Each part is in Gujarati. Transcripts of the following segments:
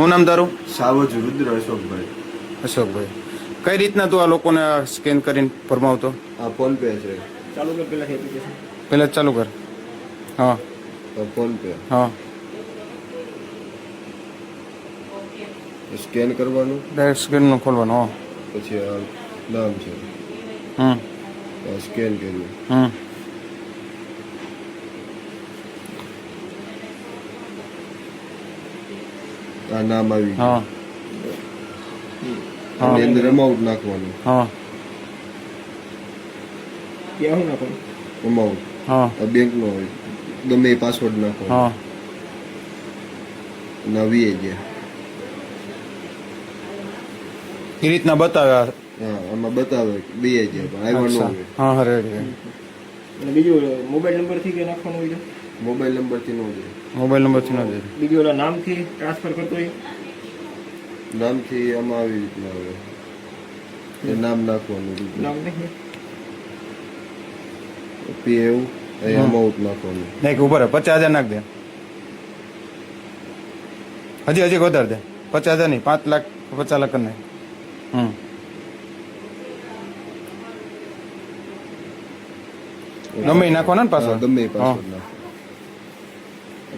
શું નામ તારું? સાવજ રુદ્ર અશોકભાઈ. અશોકભાઈ, કઈ રીતના તું આ લોકોને સ્કેન કરીને ફરમાવતો? આ ફોન પે છે. ચાલુ કર પેલા એપ્લિકેશન. પહેલા જ ચાલુ કર. હા ફોન પે હા, સ્કેન કરવાનું, ડાયરેક્ટ સ્કેનનું ખોલવાનું. હા, પછી આ નામ છે, સ્કેન કર્યું. આ નામ આવી હા ગયું. આની અંદર અમાઉન્ટ નાખવાનું. હા ક્યાં હું નાખું? અમાઉન્ટ હા આ બેંકનો હોય, ગમે એ પાસવર્ડ નાખવાનો. હા, ના વીએ ગયા. એ રીતના બતાવ્યા. હા, આમાં બતાવે બે ગયા પણ આવ્યા ન હોય. હા હા, રેડી. અને બીજું મોબાઈલ નંબરથી કે નાખવાનું હોય છે? મોબાઈલ નંબરથી ન જાય. મોબાઈલ નંબરથી ન જાય. બીજું ઓલા નામથી ટ્રાન્સફર કરતો હોય? નામથી આમાં આવી રીતના આવે, એ નામ નાખવાનું. નામ નહીં પી એવું એ અમાઉન્ટ નાખવાનું. નહીં કે ઉપર 50,000 નાખ દે. હજી વધારે દે. 50,000 નહીં, 5 લાખ 50 લાખ કરી નાખ. ગમે એ નાખવાના ને પાછળ. ગમે એ પાસવર્ડ નાખો.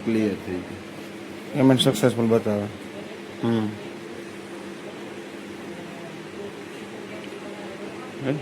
ક્લિયર થઈ ગયું. પેમેન્ટ સક્સેસફુલ બતાવે. Good.